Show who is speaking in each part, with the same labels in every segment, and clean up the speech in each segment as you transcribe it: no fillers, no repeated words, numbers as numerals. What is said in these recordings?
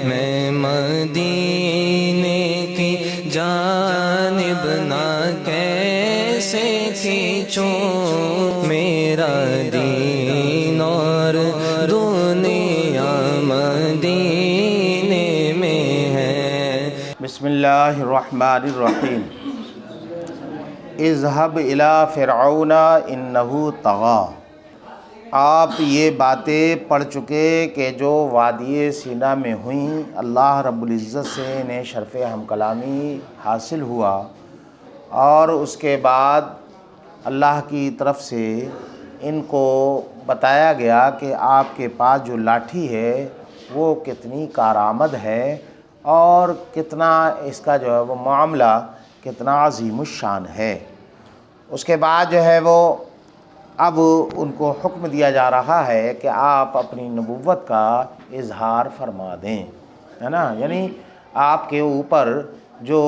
Speaker 1: میں مدینے کی جانب نہ کیسے کھینچوں، میرا دین اور دنیا مدینے میں ہے۔
Speaker 2: بسم اللہ الرحمن الرحیم۔ اذهب الی فرعون انہ طغی۔ آپ یہ باتیں پڑھ چکے کہ جو وادی سینا میں ہوئیں، اللہ رب العزت سے انہیں شرف ہم کلامی حاصل ہوا، اور اس کے بعد اللہ کی طرف سے ان کو بتایا گیا کہ آپ کے پاس جو لاٹھی ہے وہ کتنی کارآمد ہے، اور کتنا اس کا جو ہے وہ معاملہ کتنا عظیم الشان ہے۔ اس کے بعد جو ہے وہ اب ان کو حکم دیا جا رہا ہے کہ آپ اپنی نبوت کا اظہار فرما دیں، ہے نا، یعنی آپ کے اوپر جو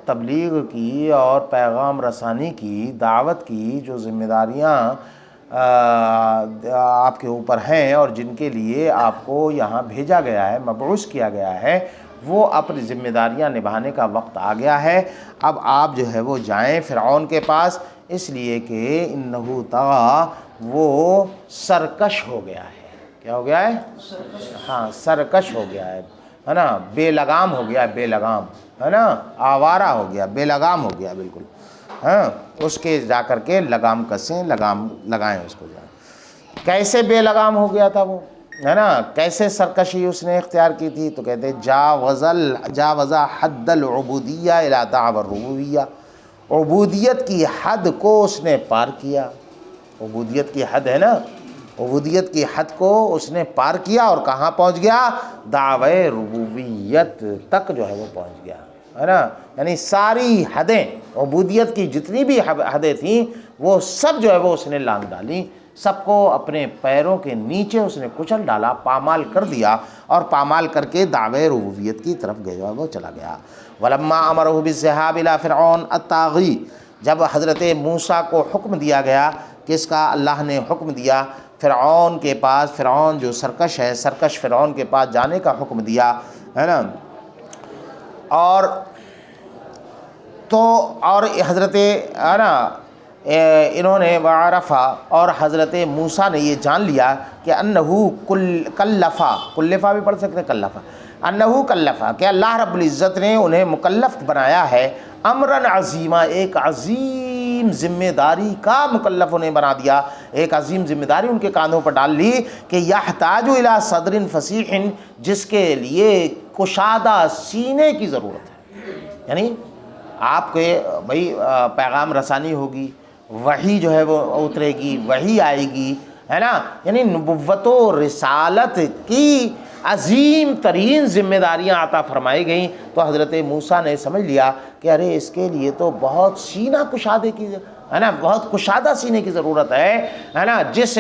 Speaker 2: تبلیغ کی اور پیغام رسانی کی، دعوت کی جو ذمہ داریاں آپ کے اوپر ہیں اور جن کے لیے آپ کو یہاں بھیجا گیا ہے، مبعوث کیا گیا ہے، وہ اپنی ذمہ داریاں نبھانے کا وقت آ گیا ہے۔ اب آپ جو ہے وہ جائیں فرعون کے پاس، اس لیے کہ انہ طغی، وہ سرکش ہو گیا ہے۔ کیا ہو گیا ہے؟ ہاں، سرکش ہو گیا ہے نا، بے لگام ہو گیا، بے لگام، ہے نا، آوارہ ہو گیا، بے لگام ہو گیا بالکل۔ ہاں، اس کے جا کر کے لگام کسیں، لگام لگائیں اس کو جا۔ کیسے بے لگام ہو گیا تھا وہ، ہے نا، کیسے سرکشی اس نے اختیار کی تھی؟ تو کہتے جاوز حد العبودیہ الی دعوی الربوبیہ، عبودیت کی حد کو اس نے پار کیا۔ عبودیت کی حد ہے نا، عبودیت کی حد کو اس نے پار کیا، اور کہاں پہنچ گیا؟ دعوی ربوبیت تک جو ہے وہ پہنچ گیا، ہے نا، یعنی ساری حدیں، عبودیت کی جتنی بھی حدیں تھیں وہ سب جو ہے وہ اس نے لانگ ڈالی، سب کو اپنے پیروں کے نیچے اس نے کچل ڈالا، پامال کر دیا، اور پامال کر کے دعوی ربوبیت کی طرف گیا، وہ چلا گیا۔ وَلَمَّا أَمَرَهُ بِالذِّهَابِ إِلَىٰ فِرْعَوْنَ الطَّاغِي، جب حضرت موسیٰ کو حکم دیا گیا، کس کا؟ اللہ نے حکم دیا فرعون کے پاس، فرعون جو سرکش ہے، سرکش فرعون کے پاس جانے کا حکم دیا، ہے نا، اور حضرت، ہے نا، انہوں نے وعرفا، اور حضرت موسیٰ نے یہ جان لیا کہ انہو کلفا بھی پڑھ سکتے ہیں، کلفا، انہو کلفا، کہ اللہ رب العزت نے انہیں مکلف بنایا ہے، امراً عظیما، ایک عظیم ذمہ داری کا مکلف انہیں بنا دیا، ایک عظیم ذمہ داری ان کے کاندھوں پر ڈال لی کہ یحتاج الی صدر فصیح، جس کے لیے کشادہ سینے کی ضرورت ہے۔ یعنی آپ کے بھائی پیغام رسانی ہوگی، وحی جو ہے وہ اترے گی، وحی آئے گی، ہے نا، یعنی نبوت و رسالت کی عظیم ترین ذمہ داریاں عطا فرمائی گئیں، تو حضرت موسیٰ نے سمجھ لیا کہ ارے اس کے لیے تو بہت سینہ کشادے کی، ہے نا، بہت کشادہ سینے کی ضرورت ہے نا، جس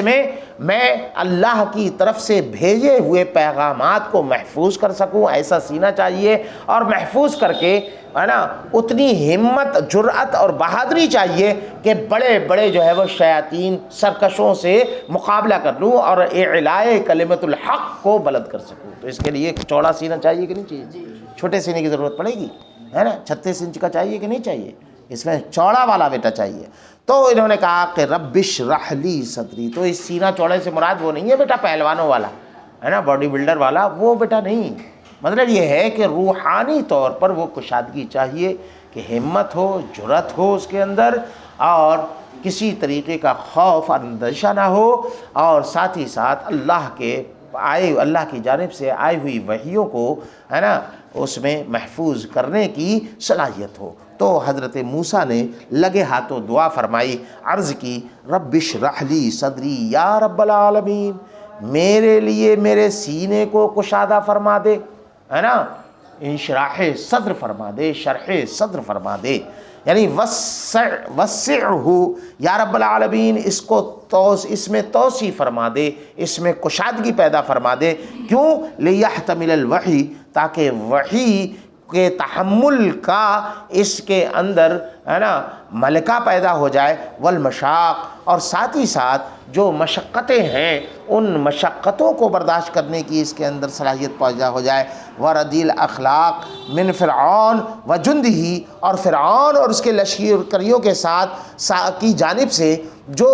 Speaker 2: میں اللہ کی طرف سے بھیجے ہوئے پیغامات کو محفوظ کر سکوں، ایسا سینہ چاہیے، اور محفوظ کر کے، ہے نا، اتنی ہمت، جرأت اور بہادری چاہیے کہ بڑے بڑے جو ہے وہ شیاطین، سرکشوں سے مقابلہ کر لوں اور اعلاء کلمت الحق کو بلند کر سکوں۔ تو اس کے لیے ایک چوڑا سینہ چاہیے کہ نہیں چاہیے؟ چھوٹے سینے کی ضرورت پڑے گی، ہے نا، 36 انچ کا چاہیے کہ نہیں چاہیے؟ اس میں چوڑا والا بیٹا چاہیے۔ تو انہوں نے کہا کہ رب اشرح لی صدری، تو اس سینہ چوڑے سے مراد وہ نہیں ہے بیٹا پہلوانوں والا، ہے نا، باڈی بلڈر والا، وہ بیٹا نہیں، مطلب یہ ہے کہ روحانی طور پر وہ کشادگی چاہیے، کہ ہمت ہو، جرأت ہو اس کے اندر، اور کسی طریقے کا خوف اندیشہ نہ ہو، اور ساتھ ہی ساتھ اللہ کی جانب سے آئی ہوئی وحیوں کو، ہے نا، اس میں محفوظ کرنے کی صلاحیت ہو۔ تو حضرت موسیٰ نے لگے ہاتھوں دعا فرمائی، عرض کی رب اشرح لی صدری یا رب العالمین، میرے لیے میرے سینے کو کشادہ فرما دے، ہے نا، انشراح صدر فرما دے، شرح صدر فرما دے، یعنی وسعہ یا رب العالمین، اس میں توسیع فرما دے، اس میں کشادگی پیدا فرما دے۔ کیوں؟ لیحتمل الوحی، تاکہ وحی کے تحمل کا اس کے اندر، ہے نا، ملکہ پیدا ہو جائے، والمشاق، اور ساتھ ہی ساتھ جو مشقتیں ہیں ان مشقتوں کو برداشت کرنے کی اس کے اندر صلاحیت پیدا ہو جائے۔ وردیل اخلاق من فرعون و جندہی، اور فرعون اور اس کے لشکریوں کے ساتھ کی جانب سے جو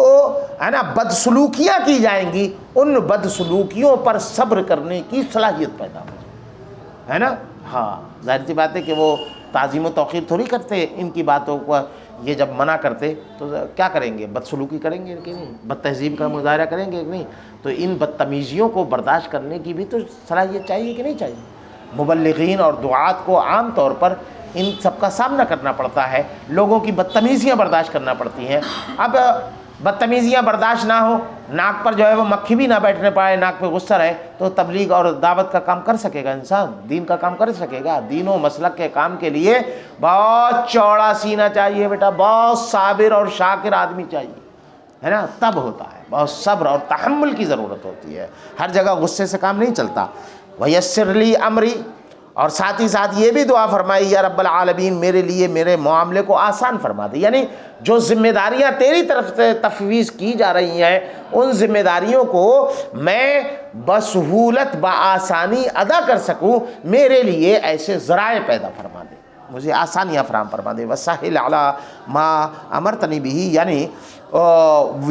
Speaker 2: ہے نا بدسلوکیاں کی جائیں گی، ان بدسلوکیوں پر صبر کرنے کی صلاحیت پیدا ہو جائے، ہے نا۔ ہاں ظاہر سی بات ہے کہ وہ تعظیم و توقیر تھوڑی کرتے ان کی باتوں کو، یہ جب منع کرتے تو کیا کریں گے؟ بدسلوکی کریں گے کہ نہیں، بد تہذیب کا مظاہرہ کریں گے کہ نہیں؟ تو ان بدتمیزیوں کو برداشت کرنے کی بھی تو صلاحیت چاہیے کہ نہیں چاہیے؟ مبلغین اور دعات کو عام طور پر ان سب کا سامنا کرنا پڑتا ہے، لوگوں کی بدتمیزیاں برداشت کرنا پڑتی ہیں۔ اب بدتمیزیاں برداشت نہ ہو، ناک پر جو ہے وہ مکھی بھی نہ بیٹھنے پائے، ناک پہ غصہ رہے، تو تبلیغ اور دعوت کا کام کر سکے گا انسان؟ دین کا کام کر سکے گا؟ دین و مسلک کے کام کے لیے بہت چوڑا سینہ چاہیے بیٹا، بہت صابر اور شاکر آدمی چاہیے، ہے نا، تب ہوتا ہے۔ بہت صبر اور تحمل کی ضرورت ہوتی ہے، ہر جگہ غصے سے کام نہیں چلتا۔ وَيَسِّرْ لِي أَمْرِي، اور ساتھ ہی ساتھ یہ بھی دعا فرمائی، یا رب العالمین میرے لیے میرے معاملے کو آسان فرما دے، یعنی جو ذمہ داریاں تیری طرف سے تفویض کی جا رہی ہیں ان ذمہ داریوں کو میں بسہولت بآسانی ادا کر سکوں، میرے لیے ایسے ذرائع پیدا فرما دے، مجھے آسانیاں فراہم فرما دے۔ وسہل علی ما امرتنی بہ، یعنی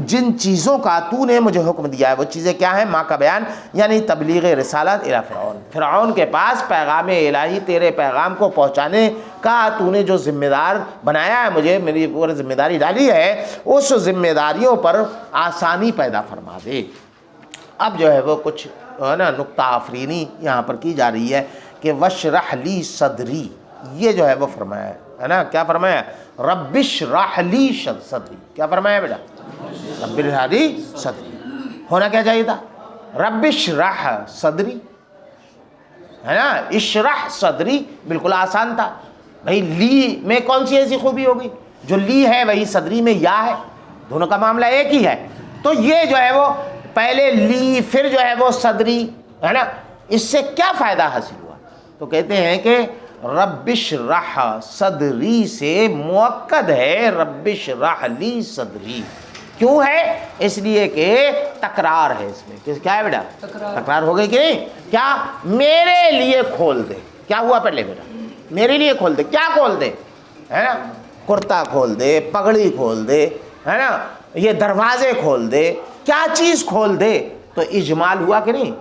Speaker 2: جن چیزوں کا تو نے مجھے حکم دیا ہے، وہ چیزیں کیا ہیں؟ ماں کا بیان، یعنی تبلیغ رسالت الی فرعون، فرعون کے پاس پیغام الہی تیرے پیغام کو پہنچانے کا تو نے جو ذمہ دار بنایا ہے مجھے، میری پورے ذمہ داری ڈالی ہے، اس ذمہ داریوں پر آسانی پیدا فرما دے۔ اب جو ہے وہ کچھ ہے نا نقطہ آفرینی یہاں پر کی جا رہی ہے کہ وشرح لی صدری، یہ جو ہے وہ فرمایا ہے نا، کیا فرمایا؟ رب اشرح لی صدری، کیا فرمایا بیٹا؟ رب اشرح لی صدری، ہونا کیا چاہیے تھا؟ رب اشرح صدری، ہے نا، اشرح صدری بالکل آسان تھا بھائی۔ لی میں کون سی ایسی خوبی ہوگی؟ جو لی ہے وہی صدری میں یا ہے، دونوں کا معاملہ ایک ہی ہے، تو یہ جو ہے وہ پہلے لی پھر جو ہے وہ صدری، ہے نا، اس سے کیا فائدہ حاصل ہوا؟ تو کہتے ہیں کہ رب اشرح صدری سے مؤکد ہے رب اشرح لی صدری، کیوں ہے؟ اس لیے کہ تکرار ہے اس میں، کیا ہے بیٹا؟ تکرار ہو گئی کہ نہیں؟ کیا؟ میرے لیے کھول دے، کیا ہوا پہلے بیٹا؟ میرے لیے کھول دے، کیا کھول دے؟ ہے نا، کرتا کھول دے، پگڑی کھول دے، ہے نا، یہ دروازے کھول دے، کیا چیز کھول دے؟ تو اجمال ہوا کہ نہیں؟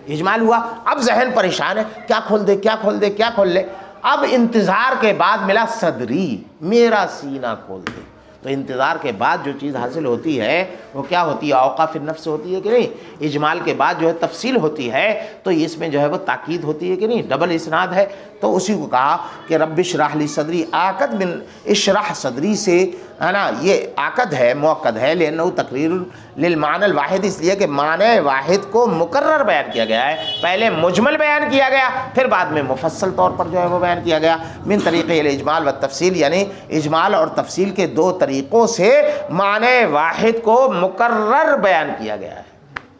Speaker 2: اجمال ہوا۔ اب ذہن پریشان ہے، کیا کھول دے، کیا کھول دے، کیا کھول لے؟ اب انتظار کے بعد ملا صدری، میرا سینہ کھول دے، تو انتظار کے بعد جو چیز حاصل ہوتی ہے وہ کیا ہوتی ہے؟ اوقاف النفس ہوتی ہے کہ نہیں؟ اجمال کے بعد جو ہے تفصیل ہوتی ہے، تو اس میں جو ہے وہ تاکید ہوتی ہے کہ نہیں؟ ڈبل اسناد ہے، تو اسی کو کہا کہ رب اشرح لی صدری، آکد من اشرح صدری سے، ہے نا، یہ آکد ہے، موقد ہے، لأنہ تقریر للمعنی الواحد، اس لیے کہ معنی واحد کو مکرر بیان کیا گیا ہے، پہلے مجمل بیان کیا گیا، پھر بعد میں مفصل طور پر جو ہے وہ بیان کیا گیا۔ من طریق الاجمال والتفصیل، یعنی اجمال اور تفصیل کے دو طریقوں سے معنی واحد کو مکرر بیان کیا گیا ہے،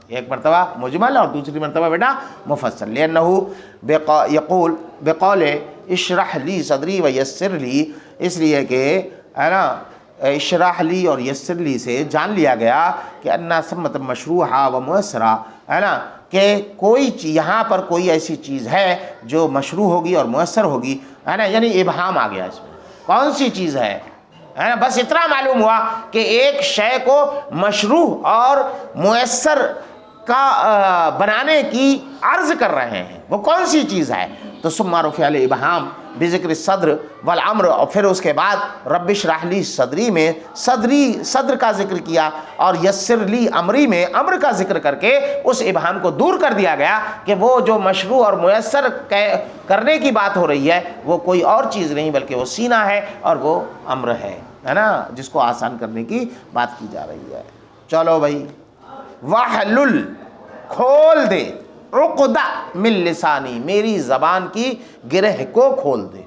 Speaker 2: ایک مرتبہ مجمل اور دوسری مرتبہ بیٹا مفصل۔ لأنہ یقول بقول اشرح لی صدری و یسر لی، اس لیے کہ ہے نا اشرح لی اور یسر لی سے جان لیا گیا کہ انا سمت مشروحہ و میسرہ، ہے نا، کہ کوئی یہاں پر کوئی ایسی چیز ہے جو مشروع ہوگی اور میسر ہوگی، ہے نا، یعنی ابہام آ گیا اس میں، کون سی چیز ہے نا، بس اتنا معلوم ہوا کہ ایک شے کو مشروع اور میسر کا بنانے کی عرض کر رہے ہیں، وہ کون سی چیز ہے؟ تو ثم رفع الابہام بذکر صدر والامر، اور پھر اس کے بعد رب اشرح لی صدری میں صدر کا ذکر کیا، اور یسر لی امری میں امر کا ذکر کر کے اس ابہام کو دور کر دیا گیا کہ وہ جو مشروع اور میسر کرنے کی بات ہو رہی ہے وہ کوئی اور چیز نہیں بلکہ وہ سینہ ہے اور وہ امر ہے نا، جس کو آسان کرنے کی بات کی جا رہی ہے۔ چلو بھائی، وحلل، کھول دے، عقدہ من لسانی، میری زبان کی گرہ کو کھول دے،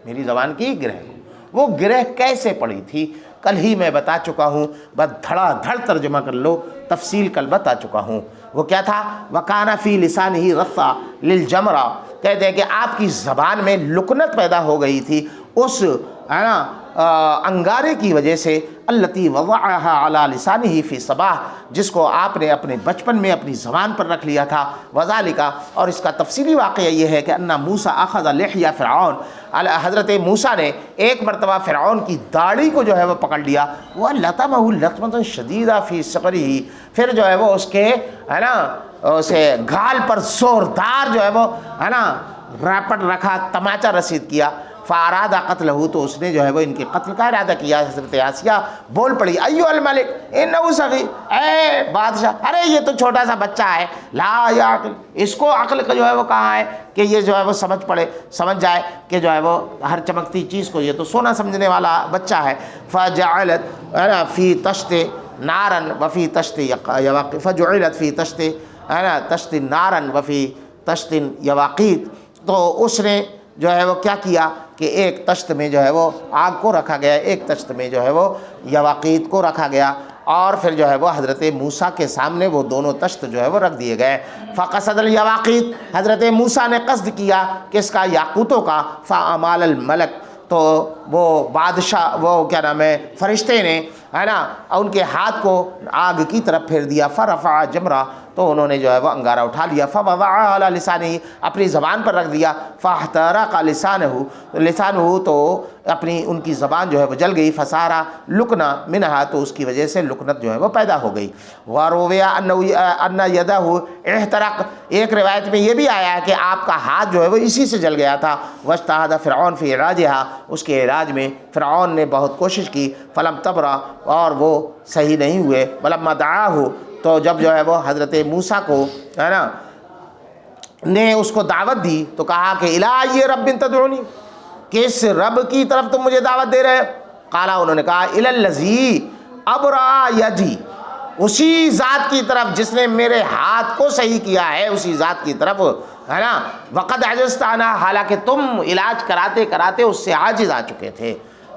Speaker 2: میری زبان کی گرہ کو۔ وہ گرہ کیسے پڑی تھی کل ہی میں بتا چکا ہوں، بس دھڑا دھڑ ترجمہ کر لو، تفصیل کل بتا چکا ہوں۔ وہ کیا تھا؟ وَكَانَ فِي لِسَانِهِ رَفَّ لِلْجَمْرَةِ، کہتے ہیں کہ آپ کی زبان میں لکنت پیدا ہو گئی تھی اس ہے نا انگارے کی وجہ سے، التی وضعها علی لسانہ فی صباح، جس کو آپ نے اپنے بچپن میں اپنی زبان پر رکھ لیا تھا، وذالک، اور اس کا تفصیلی واقعہ یہ ہے کہ ان موسیٰ اخذ لحیہ فرعون، حضرت موسیٰ نے ایک مرتبہ فرعون کی داڑھی کو جو ہے وہ پکڑ لیا، وَلَطَمَهُ لَطْمَةً شَدِيدًا فِي صِغْرِهِ، پھر جو ہے وہ اس کے ہے نا اسے گھال پر زوردار جو ہے وہ ہے نا راپٹ رکھا، تماچا رسید کیا، فارادہ قتل ہو، تو اس نے جو ہے وہ ان کے قتل کا ارادہ کیا۔ حضرت آسیہ بول پڑی، ایو الملک انہ صغیر، اے بادشاہ، ارے یہ تو چھوٹا سا بچہ ہے، لا یعقل، اس کو عقل کا جو ہے وہ کہاں ہے کہ یہ جو ہے وہ سمجھ جائے کہ جو ہے وہ ہر چمکتی چیز کو یہ تو سونا سمجھنے والا بچہ ہے۔ فجعلت فی تشت نارا وفی تشت فجعلت فی تشت تشت نارا وفی تشت یواقیت، تو اس نے جو ہے وہ کیا کیا کہ ایک تشت میں جو ہے وہ آگ کو رکھا گیا، ایک تشت میں جو ہے وہ یواقیت کو رکھا گیا، اور پھر جو ہے وہ حضرت موسیٰ کے سامنے وہ دونوں تشت جو ہے وہ رکھ دیے گئے۔ فقصد الیواقیت، حضرت موسیٰ نے قصد کیا کس کا؟ یاقوتوں کا۔ فامال الملک، تو وہ بادشاہ وہ کیا نام ہے فرشتے نے ہے نا ان کے ہاتھ کو آگ کی طرف پھیر دیا، فرفع جمرہ، تو انہوں نے جو ہے وہ انگارہ اٹھا لیا، فوضعها علی لسانہ، اپنی زبان پر رکھ دیا، فاحترق لسانہ، تو اپنی ان کی زبان جو ہے وہ جل گئی، فسارا لکنا منہا، تو اس کی وجہ سے لکنت جو ہے وہ پیدا ہو گئی۔ ورویا ان یدہ احترق، ایک روایت میں یہ بھی آیا ہے کہ آپ کا ہاتھ جو ہے وہ اسی سے جل گیا تھا۔ واجتہد فرعون فی علاجہا، اس کے علاج میں فرعون نے بہت کوشش کی، فلم تبرا، اور وہ صحیح نہیں ہوئے۔ ولما دعاہ، تو جب جو ہے وہ حضرت موسیٰ کو ہے نا نے اس کو دعوت دی تو کہا کہ الہ رب تدعونی، کس رب کی طرف تم مجھے دعوت دے رہے؟ قالا، انہوں نے کہا الی الذی ابرأ یدی، اسی ذات کی طرف جس نے میرے ہاتھ کو صحیح کیا ہے، اسی ذات کی طرف ہے نا۔ وقد عجزت عنہ، حالانکہ تم علاج کراتے کراتے اس سے عاجز آ چکے تھے،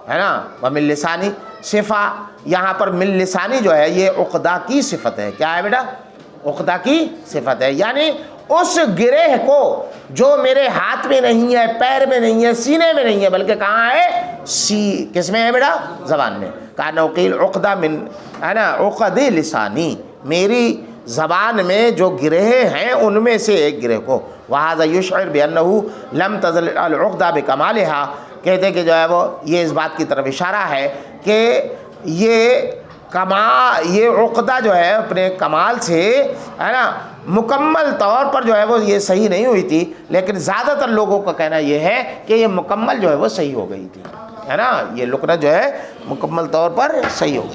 Speaker 2: ہے نا۔ ومن لسانی، صفہ یہاں پر من لسانی جو ہے یہ عقدہ کی صفت ہے۔ کیا ہے بیٹا؟ عقدہ کی صفت ہے، یعنی اس گرہ کو جو میرے ہاتھ میں نہیں ہے، پیر میں نہیں ہے، سینے میں نہیں ہے، بلکہ کہاں ہے؟ کس میں ہے بیٹا؟ زبان میں۔ کہا نوقیل عقدہ من ہے نا عقد لسانی، میری زبان میں جو گرہ ہیں ان میں سے ایک گرہ کو۔ وہذا یشعر بانہ لم تزل العقدہ بکمالہا، کہتے کہ جو ہے وہ یہ اس بات کی طرف اشارہ ہے کہ یہ عقدہ جو ہے اپنے کمال سے ہے نا مکمل طور پر جو ہے وہ یہ صحیح نہیں ہوئی تھی، لیکن زیادہ تر لوگوں کا کہنا یہ ہے کہ یہ مکمل جو ہے وہ صحیح ہو گئی تھی، ہے نا، یہ لکنت جو ہے مکمل طور پر صحیح ہو گئی۔